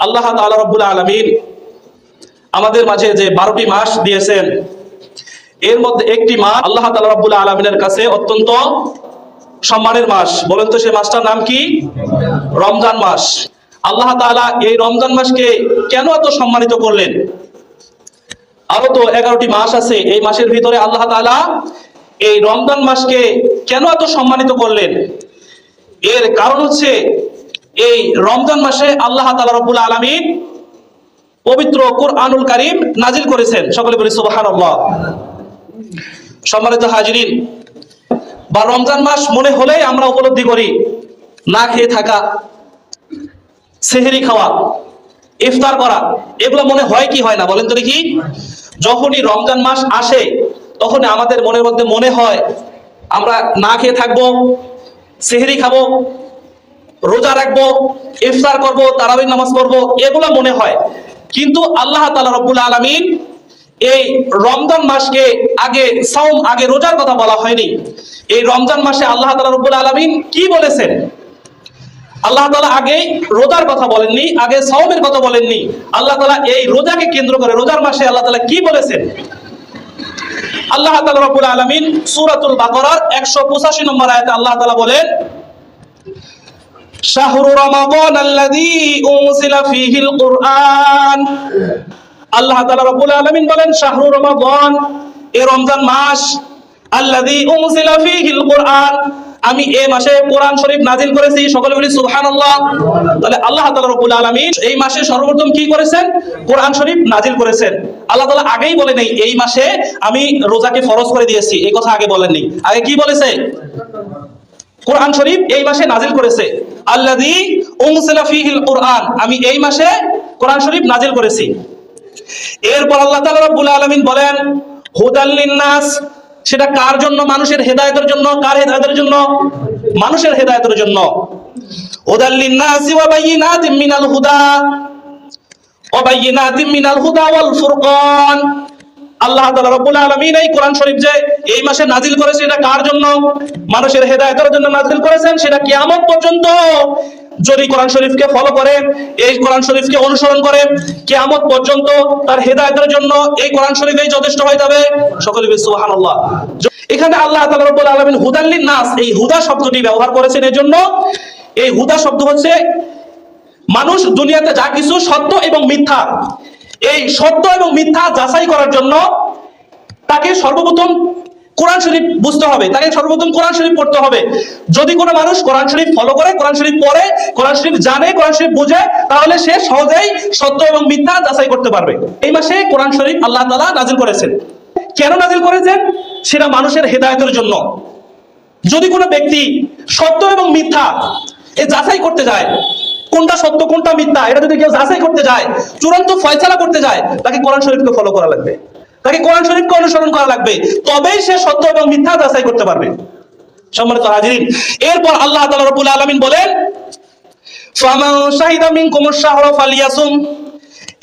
আল্লাহ তাআলা রব্বুল আলামিন আমাদের মাঝে যে 12টি মাস দিয়েছেন, এর মধ্যে একটি মাস আল্লাহ তাআলা রব্বুল আলামিনের কাছে অত্যন্ত সম্মানের মাস। বলেন তো সেই মাসটার নাম কি? রমজান মাস। আল্লাহ তাআলা এই রমজান মাসকে কেন এত সম্মানিত করলেন? আরো তো 11টি মাস আছে, এই মাসের ভিতরে আল্লাহ তাআলা এই রমজান মাসকে কেন এত সম্মানিত করলেন? এর কারণ হচ্ছে এই রমজান মাসে আল্লাহ তাআলা রব্বুল আলামিন পবিত্র কুরআনুল কারীম নাজিল করেছেন। সকলে বলি সুবহানাল্লাহ। সম্মানিত হাজিরিন, বা রমজান মাস মনে হলেই আমরা উপলব্ধি করি না খেয়ে থাকা, সেহরি খাওয়া, ইফতার করা, এগুলো মনে হয় কি হয় না? বলেন তো দেখি। যখনই রমজান মাস আসে তখনই আমাদের মনের মধ্যে মনে হয় আমরা না খেয়ে থাকবো, সেহরি খাবো, রোজা রাখবো, ইফতার করব, তারাবির নামাজ পড়বো, এগুলো মনে হয়। কিন্তু আল্লাহ তাআলা রব্বুল আলামিন এই রমজান মাসকে আগে সাওম, আগে রোজার কথা বলা হয়নি। এই রমজান মাসে আল্লাহ তাআলা রব্বুল আলামিন কি বলেছেন? আল্লাহ তাআলা আগে রোজার কথা বলেননি, আগে সাওমের কথা বলেননি। আল্লাহ তাআলা এই রোজাকে কেন্দ্র করে রোজার মাসে আল্লাহ তাআলা কি বলেছেন? আল্লাহ তাআলা রব্বুল আলামিন সূরাতুল বাকারার 185 নম্বর আয়াতে আল্লাহ তাআলা বলেন, শাহরু রমাদান আল্লাযী উনজিলা ফীহিল কুরআন। আল্লাহ তাআলা রব্বুল আলামিন বলেন শাহরু রমাদান, এই রমজান মাস, আল্লাযী উনজিলা ফীহিল কুরআন, আমি এই মাসে কোরআন শরীফ নাজিল করেছি। সকলে বলি সুবহানাল্লাহ। তাহলে আল্লাহ তাআলা রব্বুল আলামিন এই মাসে সর্বপ্রথম কি করেছেন? কোরআন শরীফ নাজিল করেছেন। আল্লাহ তাআলা আগেই বলে নেই এই মাসে আমি রোজাকে ফরজ করে দিয়েছি, এই কথা আগে বলেননি। আগে কি বলেছে? কোরআন শরীফ এই মাসে নাজিল করেছে। আল্লাযী উনজিলা ফীহিল কুরআন, আমি এই মাসে কোরআন শরীফ নাজিল করেছি। এরপর আল্লাহ তাআলা রব্বুল আলামিন বলেন হুদাল লিন-নাস, সেটা কার জন্য? মানুষের হেদায়েতের জন্য। কার হেদায়েতের জন্য? মানুষের হেদায়েতের জন্য। হুদাল লিন-নাসি ওয়া বায়িনাতিম মিনাল হুদা ওয়া বায়িনাতিম মিনাল হুদা ওয়াল ফুরকান। আল্লাহ তাআলা রব্বুল আলামিন এই কোরআন শরীফ যে এই মাসে নাজিল করেছে, এটা কার জন্য? মানুষের হেদায়েতের জন্য নাজিল করেছেন। সেটা কিয়ামত পর্যন্ত যদি কোরআন শরীফকে ফলো করে, এই কোরআন শরীফকে অনুসরণ করে, কিয়ামত পর্যন্ত তার হেদায়েতের জন্য এই কোরআন শরীফই যথেষ্ট হয়ে যাবে। সকলে বলি সুবহানাল্লাহ। এখানে আল্লাহ তাআলা রব্বুল আলামিন হুদাল লিন-নাস, এই হুদা শব্দটি ব্যবহার করেছেন। এর জন্য এই হুদা শব্দ হচ্ছে মানুষ দুনিয়াতে যা কিছু সত্য এবং মিথ্যা, এই সত্য এবং মিথ্যা যাচাই করার জন্য তাকে সর্বপ্রথম কোরআন শরীফ বুঝতে হবে, তাকে সর্বপ্রথম কোরআন শরীফ পড়তে হবে। যদি কোনো মানুষ কোরআন শরীফ ফলো করে, কোরআন শরীফ পড়ে, কোরআন শরীফ জানে, কোরআন শরীফ বুঝে, তাহলে সে সহজেই সত্য এবং মিথ্যা যাচাই করতে পারবে। এই মাসে কোরআন শরীফ আল্লাহ তাআলা নাজিল করেছেন। কেন নাজিল করেছেন? সেটা মানুষের হেদায়েতের জন্য। যদি কোনো ব্যক্তি সত্য এবং মিথ্যা এই যাচাই করতে যায়, কোনটা সত্য কোনটা মিথ্যা, এটা যদি কেউ যাচাই করতে যায়, চূড়ান্ত ফয়সালা করতে যায়, তাকে কোরআন শরীফকে ফলো করা লাগবে, তাকে কোরআন শরীফকে অনুসরণ করা লাগবে, তবেই সে সত্য এবং মিথ্যা যাচাই করতে পারবে। সম্মানিত হাজিরিন, এরপর আল্লাহ তাআলা রব্বুল আলামিন বলেন ফামান শাহিদা মিনকুমুশ শাহরা ফালিয়াসুম।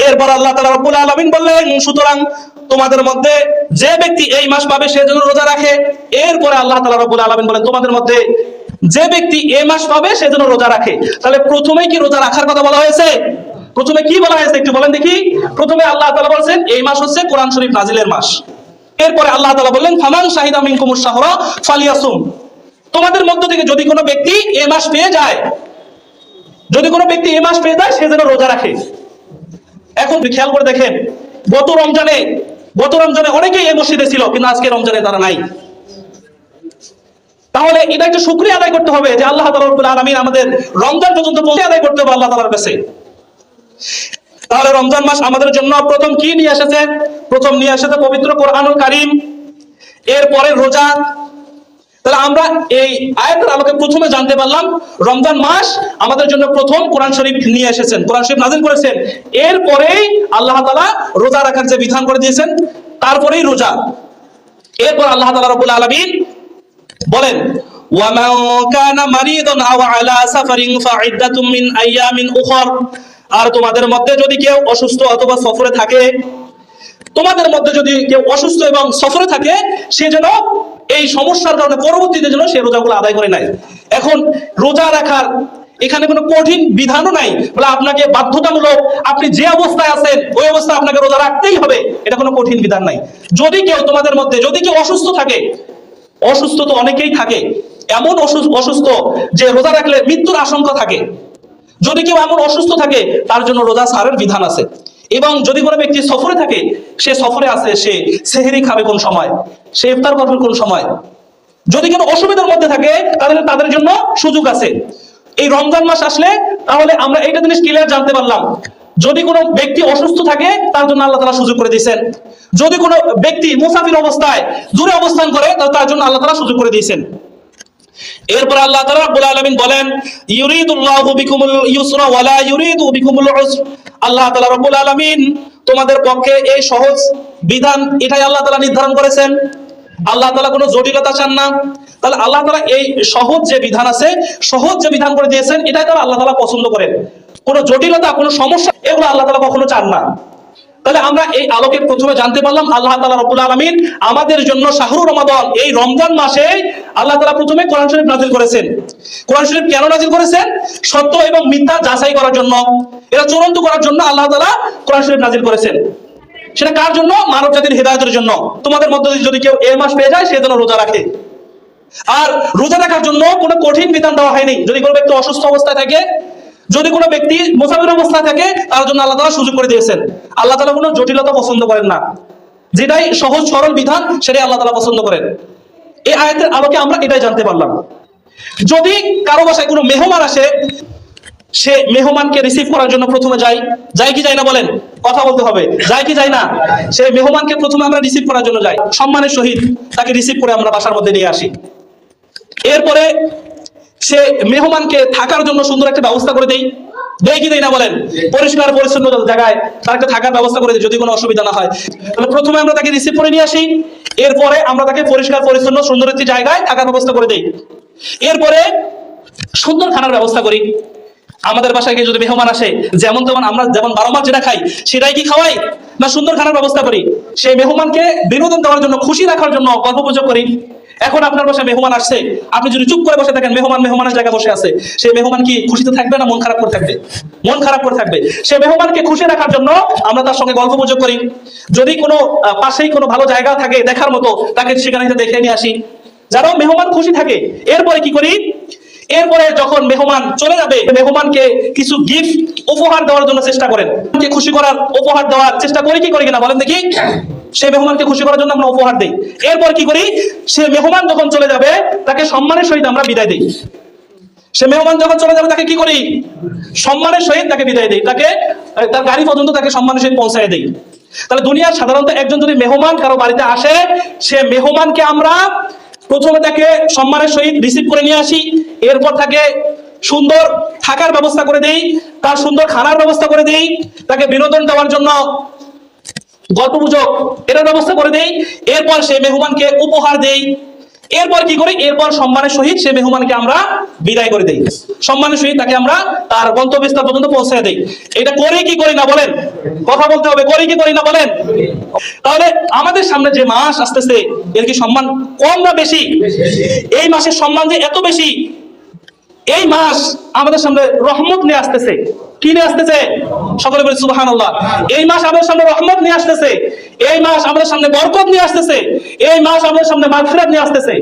এরপর আল্লাহ তাআলা রব্বুল আলামিন বললেন সুতরাং তোমাদের মধ্যে যে ব্যক্তি এই মাস পাবে সে যেন রোজা রাখে। এরপরে আল্লাহ তাআলা রব্বুল আলামিন বলেন তোমাদের মধ্যে যে ব্যক্তি এই মাস পাবে সে যেন রোজা রাখে। তাহলে প্রথমেই কি রোজা রাখার কথা বলা হয়েছে? প্রথমে কি বলা হয়েছে একটু বলেন দেখি। প্রথমে আল্লাহ তাআলা বলেছেন এই মাস হচ্ছে কোরআন শরীফ নাজিলের মাস। এরপরে আল্লাহ তাআলা বললেন ফামান শাহিদা মিনকুমুশ শাহরা ফালিয়াসুম, তোমাদের মধ্য থেকে যদি কোনো ব্যক্তি এই মাস পেয়ে যায়, যদি কোনো ব্যক্তি এই মাস পেয়ে যায় সে যেন রোজা রাখে। এখন খেয়াল করে দেখেন, গত রমজানে অনেকেই এই মসজিদে ছিল, কিন্তু আজকে রমজানে তারা নাই। তাহলে এটা একটু শুকরিয়া আদায় করতে হবে যে আল্লাহ তাআলা রব্বুল আলামিন আমাদের রমজান পর্যন্ত পৌঁছে আদায় করতে হবে আল্লাহ তাআলার কাছে। তাহলে রমজান মাস আমাদের জন্য প্রথম কি নিয়ে এসেছে? প্রথম নিয়ে এসেছে পবিত্র কোরআনুল কারীম, এরপরে রোজা। তাহলে আমরা এই আয়াতের আলোকে প্রথমে জানতে পারলাম রমজান মাস আমাদের জন্য প্রথম কোরআন শরীফ নিয়ে এসেছেন, কোরআন শরীফ নাজিল করেছেন। এরপরেই আল্লাহ তাআলা রোজা রাখার যে বিধান করে দিয়েছেন, তারপরেই রোজা। এরপর আল্লাহ তাআলা রব্বুল আলামিন বলেন ওয়ামান কানা মারিদান আও আলা সাফারিন ফাইদ্দাতুম মিন আইয়ামিন উখর। আর তোমাদের মধ্যে যদি কেউ অসুস্থ অথবা সফরে থাকে, তোমাদের মধ্যে যদি কেউ অসুস্থ এবং সফরে থাকে, সে যেন এই সমস্যার কারণে পরবর্তীতে যেন সে রোজাগুলো আদায় করে নেয়। এখন রোজা রাখার এখানে কোনো কঠিন বিধানও নাই বলে আপনাকে বাধ্যতামূলক আপনি যে অবস্থায় আছেন ওই অবস্থায় আপনাকে রোজা রাখতেই হবে, এটা কোনো কঠিন বিধান নাই। যদি কেউ তোমাদের মধ্যে যদি কেউ অসুস্থ থাকে, অসুস্থ তো অনেকেই থাকে, এমন অসুস্থ যে রোজা রাখলে মৃত্যুর আশঙ্কা থাকে, যদি কেউ এমন অসুস্থ থাকে তার জন্য রোজা ছাড়ের বিধান আছে। এবং যদি কোনো ব্যক্তি সফরে থাকে, সে সফরে আছে, সে সেহরি খাবে কোন সময়, সে ইফতার করবে কোন সময়, যদি কোনো অসুবিধার মধ্যে থাকে তাহলে তাদের জন্য সুযোগ আছে। এই রমজান মাস আসলে তাহলে আমরা এইটা জিনিস ক্লিয়ার জানতে পারলাম, যদি কোনো ব্যক্তি অসুস্থ থাকে তার জন্য আল্লাহ তাআলা সুযোগ করে দিয়েছেন, যদি কোনো ব্যক্তি মুসাফির অবস্থায় দূরে অবস্থান করে তার জন্য আল্লাহ তাআলা সুযোগ করে দিয়েছেন। এরপর আল্লাহ তাআলা রাব্বুল আলামিন বলেন, ইউরিদুল্লাহু বিকুমুল ইউসরা ওয়া লা ইউরিদু বিকুমুল উসর। আল্লাহ তাআলা রাব্বুল আলামিন তোমাদের পক্ষে এই সহজ বিধান এটাই আল্লাহ তাআলা নির্ধারণ করেছেন। আল্লাহ তাআলা কোনো জটিলতা চান না। তাহলে আল্লাহ তাআলা এই সহজ যে বিধান আছে, সহজ যে বিধান করে দিয়েছেন, এটাই তাআলা আল্লাহ তাআলা পছন্দ করেন। কোনো জটিলতা, কোনো সমস্যা এগুলো আল্লাহ তাআলা কখনো চান না। তাহলে আমরা এই আলোকে প্রথমে জানতে পারলাম আল্লাহ তাআলা রব্বুল আলামিন আমাদের জন্য শাহরুর রমাদান, এই রমজান মাসে আল্লাহ তাআলা প্রথমে কোরআন শরীফ নাযিল করেছেন। কোরআন শরীফ কেন নাযিল করেছেন? সত্য এবং মিথ্যা যাচাই করার জন্য, এটা চূড়ান্ত করার জন্য আল্লাহ তাআলা কোরআন শরীফ নাযিল করেছেন। সেটা কার জন্য? মানব জাতির হেদায়েতের জন্য। তোমাদের মধ্যে যদি কেউ এই মাস পেয়ে যায় সে যেন রোজা রাখে। আর রোজা রাখার জন্য কোনো কঠিন বিধান দেওয়া হয়নি। যদি কোনো ব্যক্তি অসুস্থ অবস্থায় থাকে, যদি কোনো ব্যক্তি মুসাফির অবস্থায় থাকে, তার জন্য আল্লাহ তাআলা সুযোগ করে দিয়েছেন। আল্লাহ তাআলা কোনো জটিলতা পছন্দ করেন না, যেটাই সহজ সরল বিধান সেটাই আল্লাহ তাআলা পছন্দ করেন। এই আয়াতের আলোকে আমরা এটাই জানতে পারলাম। যদি কারো বাসায় কোনো মেহমান আসে, সে মেহমানকে রিসিভ করার জন্য প্রথমে যায় কি যায় না বলেন? কথা বলতে হবে, যায় কি যায় না? সে মেহমানকে প্রথমে আমরা রিসিভ করার জন্য যাই, সম্মানের সহিত তাকে রিসিভ করে আমরা বাসার মধ্যে নিয়ে আসি। এরপরে সে মেহমানকে থাকার জন্য সুন্দর একটা ব্যবস্থা করে দেই কি দেই না বলেন? পরিষ্কার পরিচ্ছন্ন জায়গায় তার একটা থাকার ব্যবস্থা করে দিই, যদি কোনো অসুবিধা না হয়। তাহলে প্রথমে আমরা তাকে রিসিভ করে নিয়ে আসি, এরপরে আমরা তাকে পরিষ্কার পরিচ্ছন্ন সুন্দর একটি জায়গায় থাকার ব্যবস্থা করে দেই। এরপরে সুন্দর খানার ব্যবস্থা করি। আমাদের বাসায় যদি মেহমান আসে, যেমন তেমন আমরা যেমন 12 মাস যেটা খাই সেটাই কি খাওয়াই না? সুন্দর খানার ব্যবস্থা করি। সেই মেহমানকে বিনোদন দেওয়ার জন্য, খুশি রাখার জন্য গল্পগুজব করি। এখন আপনার বাসায় মেহমান আসছে, আপনি যদি চুপ করে বসে থাকেন, মেহমানের জায়গায় বসে আছে, সেই মেহমান কি খুশিতে থাকবে না মন খারাপ করে থাকবে? মন খারাপ করে থাকবে। সেই মেহমানকে খুশি রাখার জন্য আমরা তার সঙ্গে গল্পগুজব করি। যদি কোনো পাশেই কোনো ভালো জায়গা থাকে দেখার মতো, তাকে সেখানে দেখে নিয়ে আসি, যেন মেহমান খুশি থাকে। এরপরে কি করি? এরপরে যখন মেহমান চলে যাবে, মেহমানকে কিছু গিফট উপহার দেওয়ার জন্য চেষ্টা করেন, খুশি করার উপহার দেওয়ার চেষ্টা করি কি করি কিনা বলেন দেখি? সেই মেহমানকে খুশি করার জন্য আমরা উপহার দেই। এরপর কি করি? সে মেহমান যখন চলে যাবে তাকে সম্মানের সহিত আমরা বিদায় দেই। সে মেহমান যখন চলে যাবে তাকে কি করি? সম্মানের সহিত তাকে বিদায় দেই, তাকে তার গাড়ি পর্যন্ত তাকে সম্মানের সহিত পৌঁছায় দেই। তাহলে দুনিয়ার সাধারণত একজন যদি মেহমান কারো বাড়িতে আসে, সে মেহমানকে আমরা প্রথমে তাকে সম্মানের সহিত রিসিভ করে নিয়ে আসি, এরপর তাকে সুন্দর থাকার ব্যবস্থা করে দেই, তার সুন্দর খানার ব্যবস্থা করে দেই, তাকে বিনোদন দেওয়ার জন্য গল্পগুজব এটার ব্যবস্থা করে দেই। এরপর সেই মেহমানকে উপহার দেই। এরপর কি করি? এরপর সম্মানের সহিত সেই মেহমানকে আমরা বিদায় করে দেই, সম্মানের সহিত তাকে আমরা তার গন্তব্যস্থল পর্যন্ত পৌঁছে দেই। এটা করি কি করি না বলেন? কথা বলতে হবে, করি কি করি না বলেন? তাহলে আমাদের সামনে যে মাস আসতেছে, এর কি সম্মান কম না বেশি? এই মাসের সম্মান যে এত বেশি, এই মাস আমাদের সামনে রহমত নিয়ে আসতেছে। কি নিয়ে আসতেছে? সকলে বলি সুবহানাল্লাহ। এই মাস আমাদের সামনে রহমত নিয়ে আসতেছে, এই মাস আমাদের সামনে বরকত নিয়ে আসতেছে, এই মাস আমাদের সামনে মাগফিরাত নিয়ে আসতেছে।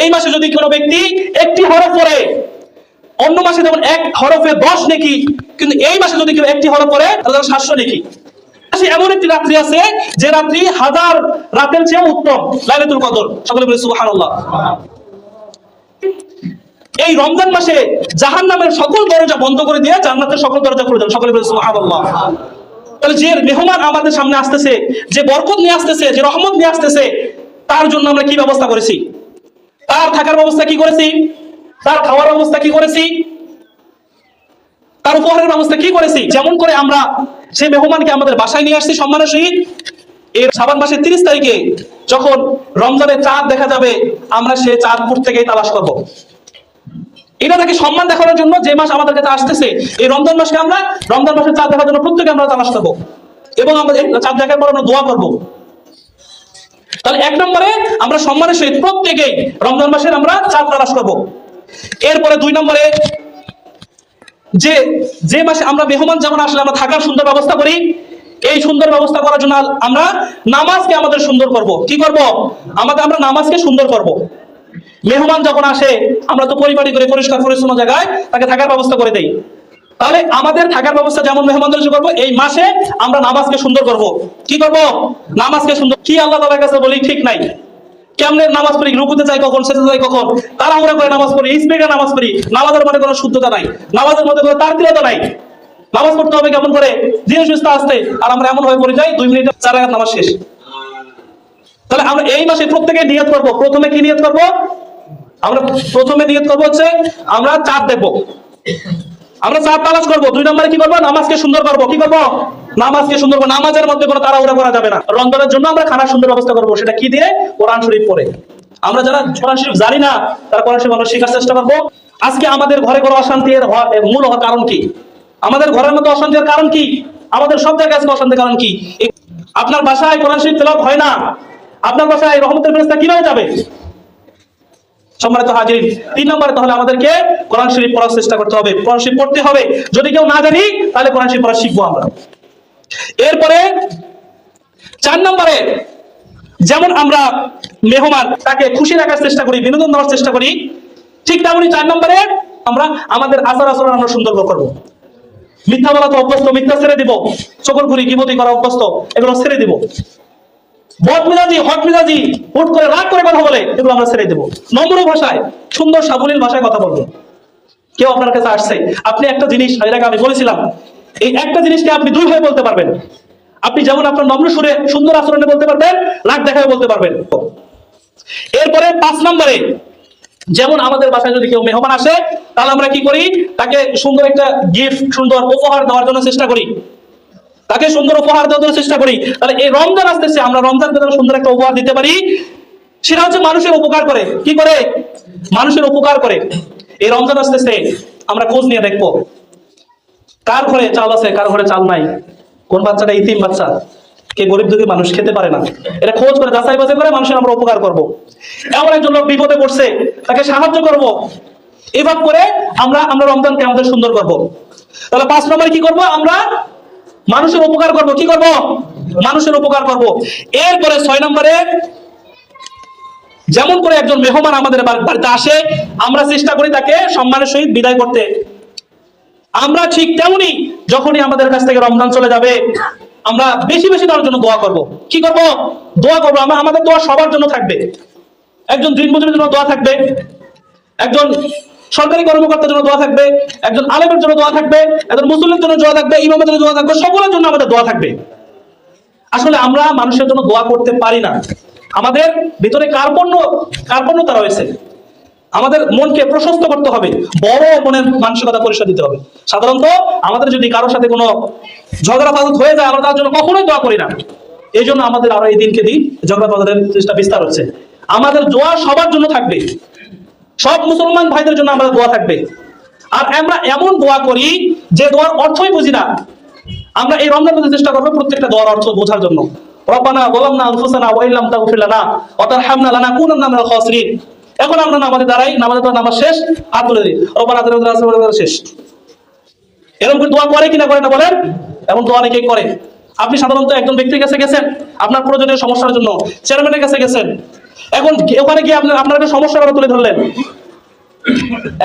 এই মাসে যদি কোনো ব্যক্তি একটি হরফ পড়ে, অন্য মাসে যেমন এক হরফে 10 নেকি, কিন্তু এই মাসে যদি কেউ একটি হরফ পড়ে তাহলে 700 নেকি। এমন একটি রাত্রি আছে যে রাত্রি 1000 রাতের চেয়ে উত্তম, লাইলাতুল কদর। সকলে বলি সুবহানাল্লাহ। এই রমজান মাসে জাহান্নামের সকল দরজা বন্ধ করে দিয়ে জান্নাতের সকল দরজা খুলে দেন। সকলে বলি সুবহানাল্লাহ। তাহলে যে মেহমান আমাদের সামনে আসতেছে, যে বরকত নিয়ে আসতেছে, যে রহমত নিয়ে আসতেছে, তার জন্য আমরা কি ব্যবস্থা করেছি? তার থাকার ব্যবস্থা কি করেছি? তার খাওয়ার ব্যবস্থা কি করেছি? তার উপহারের ব্যবস্থা কি করেছি? যেমন করে আমরা সেই মেহমানকে আমাদের বাসায় নিয়ে আসছি সম্মানের সহিত, এর শাবান মাসের 30 তারিখে যখন রমজানের চাঁদ দেখা যাবে, আমরা সেই চাঁদপুর থেকেই তালাশ করব। এটা তাকে সম্মান দেখানোর জন্য যে মাস আমাদের কাছে আসতেছে, এই রমজান মাসকে আমরা রমজান মাসের চাঁদ দেখার জন্য প্রত্যেকে আমরা তালাশ করবো, এবং আমাদের চাঁদ দেখার পর আমরা দোয়া করব। তাহলে 1 নম্বরে আমরা সম্মানের সহিত প্রত্যেকেই রমজান মাসের আমরা চাঁদ তালাশ করব। এরপরে 2 নম্বরে যে যে মাসে আমরা মেহমান যেমন আসলে আমরা থাকার সুন্দর ব্যবস্থা করি, এই সুন্দর ব্যবস্থা করার জন্য আমরা নামাজকে আমাদের সুন্দর করব। কি করব? আমরা নামাজকে সুন্দর করব। মেহমান যখন আসে আমরা তো পরিপাটি করে পরিষ্কার পরিচ্ছন্ন জায়গায় তাকে থাকার ব্যবস্থা করে দেই। তাহলে আমাদের থাকার ব্যবস্থা যেমন মেহমানদের করব, এই মাসে আমরা নামাজকে সুন্দর করব। কি করব? নামাজকে সুন্দর। কি আল্লাহ তাআলার কাছে বলি ঠিক নাই। কেমনে নামাজ পড়ি, রুকুতে যাই কখন, সেজদা যাই কখন, তাড়াহুড়া করে নামাজ পড়ি, স্পিডে নামাজ পড়ি। নামাজের মধ্যে কোনো শুদ্ধতা নাই, নামাজের মধ্যে কোনো তারতিলতা নাই। নামাজ পড়তে হবে কেমন করে, ধীরে সুস্থে আসতে, আর আমরা এমন ভাবে পড়ে যাই 2 মিনিটে 4 রাকাত নামাজ শেষ। তাহলে আমরা এই মাসে প্রত্যেকে নিয়ত করব। প্রথমে কি নিয়ত করব? আমরা প্রথমে নিয়ত করব হচ্ছে আমরা চাঁদ দেখব, আমরা চাঁদ তালাশ করব। 2 নম্বরে কি করব? নামাজকে সুন্দর করব। কি করব? নামাজকে সুন্দর করব। নামাজের মধ্যে কোনো তাড়াহুড়া করা যাবে না। রমজানের জন্য আমরা খানার সুন্দর ব্যবস্থা করব। সেটা কি দিয়ে? কোরআন শরীফ পড়ে। আমরা যারা কোরআন শরীফ জানি না তারা কোরআন শরীফ আমরা শেখার চেষ্টা করব। আজকে আমাদের ঘরে ঘরে অশান্তির মূল কারণ কি? আমাদের ঘরের মধ্যে অশান্তির কারণ কি? আমাদের সব জায়গায় আজকে অশান্তির কারণ কি? আপনার বাসায় কোরআন শরীফ তেলাওয়াত হয় না, আপনার বাসায় রহমতের ফেরেশতা কিভাবে যাবে? সম্মানিত হাজিরিন, 3 নম্বরে তাহলে আমাদেরকে কোরআন শরীফ পড়ার চেষ্টা করতে হবে, কোরআন শরীফ পড়তে হবে। যদি কেউ না জানি তাহলে কোরআন শরীফ পড়া শিখবো আমরা। এরপরে 4 নম্বরে যেমন আমরা মেহমান তাকে খুশি রাখার চেষ্টা করি, বিনোদন দেওয়ার চেষ্টা করি, ঠিক তেমনি 4 নম্বরে আমরা আমাদের আচার আচরণ আমরা সুন্দর করব। মিথ্যা বলা তো অভ্যস্ত, মিথ্যা ছেড়ে দিব। চকরখুরি গীবতি করা অভ্যস্ত, এগুলো ছেড়ে দিব। বদমেজাজি, হটমেজাজি, হুট করে রাগ করে কথা বলে, এগুলো আমরা ছেড়ে দেবো। নম্র ভাষায়, সুন্দর সাবলীল ভাষায় কথা বলবো। কেউ আপনার কাছে আসছে, আপনি একটা জিনিস এর আগে আমি বলেছিলাম, এই একটা জিনিসকে আপনি 2 ভাবে বলতে পারবেন। আপনি যেমন আপনার নম্র সুরে সুন্দর আচরণে বলতে পারবেন, রাগ দেখায় বলতে পারবেন। এরপরে 5 নম্বরে যেমন আমাদের বাসায় যদি কেউ মেহমান আসে তাহলে আমরা কি করি? তাকে সুন্দর একটা গিফট, সুন্দর উপহার দেওয়ার জন্য চেষ্টা করি। তাকে সুন্দর উপহার দেওয়ার চেষ্টা করি। তাহলে এই রমজান আসতেছে, আমরা রমজানকে যেন সুন্দর একটা উপহার দিতে পারি, সেটা হচ্ছে মানুষের উপকার করে। কি করে? মানুষের উপকার করে। এই রমজান আসতেছে, আমরা খোঁজ নিয়ে দেখবো কার ঘরে চাল আছে, কার ঘরে চাল নাই, কোন বাচ্চাটা ইতিম বাচ্চা, কে গরিব দুঃখী মানুষ খেতে পারে না, এটা খোঁজ করে যাচাই বাছাই করে মানুষের আমরা উপকার করব। এমন একজন লোক বিপদে পড়ছে, তাকে সাহায্য করব। এভাবে করে আমরা রমজানকে আমাদের সুন্দর করব। তাহলে 5 নম্বরে কি করব? আমরা মানুষের উপকার করব। কি করব? মানুষের উপকার করব। এরপরে 6 নম্বরে যেমন করে একজন মেহমান আমাদের বাড়িতে আসে, আমরা চেষ্টা করি তাকে সম্মানের সহিত বিদায় করতে। আমরা ঠিক তেমনি যখনই আমাদের কাছ থেকে রমজান চলে যাবে, আমরা বেশি বেশি তার জন্য দোয়া করব। কি করব? দোয়া করব। আমাদের দোয়া সবার জন্য থাকবে। একজন দিনমজুরের জন্য দোয়া থাকবে, একজন সরকারি কর্মকর্তার জন্য দোয়া থাকবে, একজন আলেমের জন্য দোয়া থাকবে, একজন মুসলিমের জন্য দোয়া থাকবে, ইমামের জন্য দোয়া থাকবে, সকলের জন্য আমাদের দোয়া থাকবে। আসলে আমরা মানুষের জন্য দোয়া করতে পারি না। আমাদের ভিতরে কার্পণ্যতা রয়েছে। আমাদের মনকে প্রশস্ত করতে হবে, বড় মনের মানসিকতা পরিচয় দিতে হবে। সাধারণত আমাদের যদি কারোর সাথে কোনো ঝগড়া ফাজত হয়ে যায়, আমরা তার জন্য কখনোই দোয়া করি না। এই জন্য আমাদের আরো এই দিনকে দিন ঝগড়া ফাজতের চেষ্টা বিস্তার হচ্ছে। আমাদের দোয়া সবার জন্য থাকবে, সব মুসলমান ভাইদের জন্য আমাদের দোয়া থাকবে। আর আমরা এমন দোয়া করি যে দোয়ার অর্থই বুঝি না। আমরা এই রমজান মাসে চেষ্টা করবো প্রত্যেকটা দোয়ার অর্থ বোঝার জন্য। রব্বানা যালামনা আনফুসানা ওয়া ইল্লাম তাগফির লানা ওয়া তারহামনা লানাকুনান্না মিনাল খাসিরিন। এখন আমরা নামাজে দাঁড়াই, নামাজ শেষ, হাত তুলে দিই, রব্বানা আতিনা ফিদ দুনিয়া শেষ। এরকম করে দোয়া করে কিনা করে না বলেন? এমন দোয়া অনেকেই করে। আপনি সাধারণত একজন ব্যক্তির কাছে গেছেন আপনার প্রয়োজনীয় সমস্যার জন্য, চেয়ারম্যানের কাছে গেছেন, এখন ওখানে গিয়ে আপনার একটা সমস্যার কথা তুলে ধরলেন।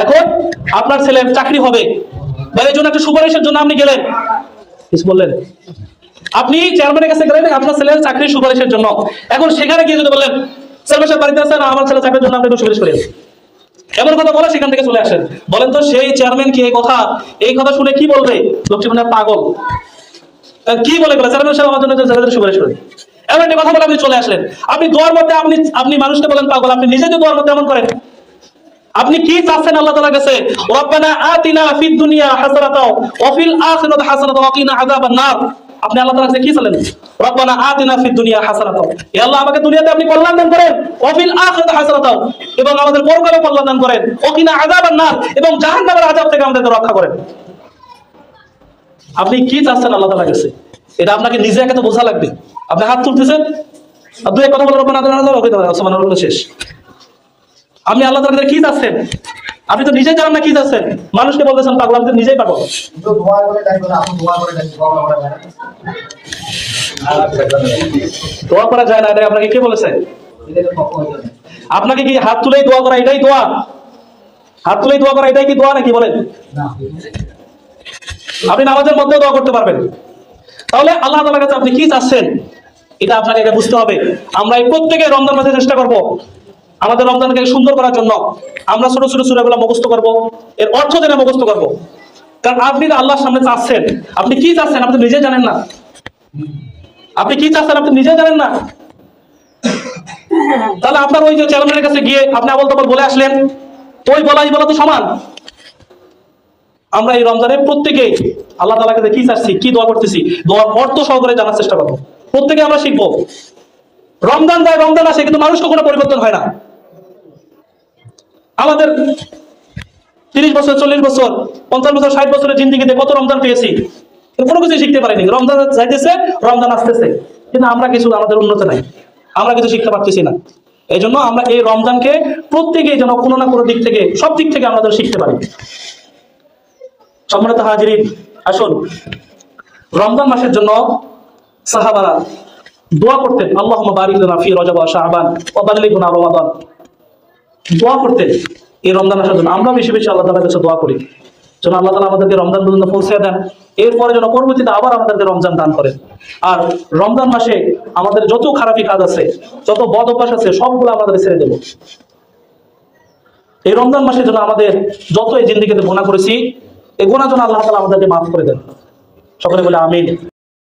এখন আপনার ছেলের চাকরি হবে বা এই জন্য একটা সুপারিশের জন্য আপনি গেলেন, কিছু বললেন, আপনি চেয়ারম্যানের কাছে গেলেন আপনার ছেলের চাকরির সুপারিশের জন্য। এখন সেখানে গিয়ে যদি বলেন চেয়ারম্যান সাহেব বাড়িতে আছেন, আমার ছেলের চাকরির জন্য আপনি একটু সুপারিশ করেন, এমন কথা বলে সেখান থেকে চলে আসেন। বলেন তো সেই চেয়ারম্যান কি এই কথা শুনে কি বলবে? লোকটি মানে পাগল, কি বলে গেল চেয়ারম্যান সাহেব আমার জন্য সুপারিশ করেন, এমন একটা কথা বলে আপনি চলে আসলেন। আপনি দোয়ার মধ্যে আপনি মানুষকে বলেন পাগল, আপনি নিজে যে দোয়ার মধ্যে এমন করেন। আপনি কি চাচ্ছেন আল্লাহ তাআলার কাছে? রব্বানা আতিনা ফিদ দুনিয়া হাসানাতাও ওয়া ফিল আখিরাতি হাসানাতাও ওয়া কিনা আযাবান নার। আপনি আল্লাহ তাআলার কাছে কি চাইলেন? রব্বানা আতিনা ফিদ দুনিয়া হাসানাতাও, হে আল্লাহ আমাকে দুনিয়াতে আপনি কল্যাণ দান করেন, ওয়া ফিল আখিরাতি হাসানাতাও, এবং আমাদের পরকালে কল্যাণ দান করেন, ওয়া কিনা আযাবান নার, এবং জাহান্নামের আযাব থেকে আমাদেরকে রক্ষা করেন। আপনি কি চাচ্ছেন আল্লাহ তাআলার কাছে? এটা আপনাকে নিজে একা তো বোঝা লাগবে। আপনি হাত তুলতেছেন আর দুই কথা বলে রব্বানা আতিনা ফিদ দুনিয়া হাসানাতাও শেষ। আপনি আল্লাহ তাআলার কাছে কি চাচ্ছেন? আপনি তো নিজেই জানেন না কি যাচ্ছেন, মানুষকে বলতেছেন পাগল, আমি তো নিজেই পাগল। দোয়া করা যায় না, এটা আপনাকে কে বলেছে? আপনাকে কি হাত তুলেই দোয়া করা এটাই দোয়া? হাত তুলেই দোয়া করা এটাই কি দোয়া নাকি বলেন? আপনি নামাজের মধ্যেও দোয়া করতে পারবেন। তাহলে আল্লাহ তাআলার কাছে আপনি কি চাচ্ছেন এটা আপনাকে আগে বুঝতে হবে। আমরা এই প্রত্যেকে রমজান মাসে চেষ্টা করব আমাদের রমজানকে সুন্দর করার জন্য। আমরা ছোট ছোট সূরাগুলো মুখস্থ করব, এর অর্থ জেনে মুখস্থ করব। কারণ আপনি তো আল্লাহর সামনে চাচ্ছেন, আপনি কি চাচ্ছেন আপনি নিজে জানেন না। আপনি কি চাচ্ছেন আপনি নিজে জানেন না। তাহলে আপনার ওই যে চেয়ারম্যানের কাছে গিয়ে আপনি আবল তাবল বলে আসলেন, ওই বলাই বলা তো সমান। আমরা এই রমজানে প্রত্যেকে আল্লাহ তাআলার কাছে কি চাচ্ছি, কি দোয়া করতেছি, দোয়ার অর্থ সহকারে জানার চেষ্টা করবো। প্রত্যেকে আমরা শিখবো। রমজান যায় রমজান আসে, কিন্তু মানুষ কখনো পরিবর্তন হয় না। আমাদের 30 বছর 40 বছর 50 বছর 60 বছরের জিন্দেগিতে কত রমজান পেয়েছি, কোনো কিছু শিখতে পারিনি। রমজান যাইতেছে, রমজান আসতেছে, কিন্তু আমরা কিছু, আমাদের উন্নতি নাই, আমরা কিছু শিখতে পারতেছি না। এই জন্য আমরা এই রমজানকে প্রত্যেকেই যেন কোনো না কোনো দিক থেকে, সব দিক থেকে আমরা যেন শিখতে পারি। সম্মানিত হাজিরিন, আসুন রমজান মাসের জন্য সাহাবারা দোয়া করতেন, আল্লাহুম্মা বারিক লানা ফি রজব ওয়া শাবান ওয়া বাল্লিগনা রমাদান। দোয়া করতেন এই রমজান আসার জন্য। আমরা বেশি বেশি আল্লাহ তাআলার কাছে দোয়া করি যেন আল্লাহ তাআলা আমাদেরকে রমজান পর্যন্ত পৌঁছে দেন, এরপরে যেন পরবর্তীতে আবার আমাদেরকে রমজান দান করেন। আর রমজান মাসে আমাদের যত খারাপি কাজ আছে, যত বদ অভ্যাস আছে, সবগুলো আমাদের ছেড়ে দেব। এই রমজান মাসে যেন আমাদের যত এই জিন্দেগিতে গুনাহ করেছি, এই গুনাহ যেন আল্লাহ তাআলা আমাদেরকে মাফ করে দেন। সকলে বলে আমিন।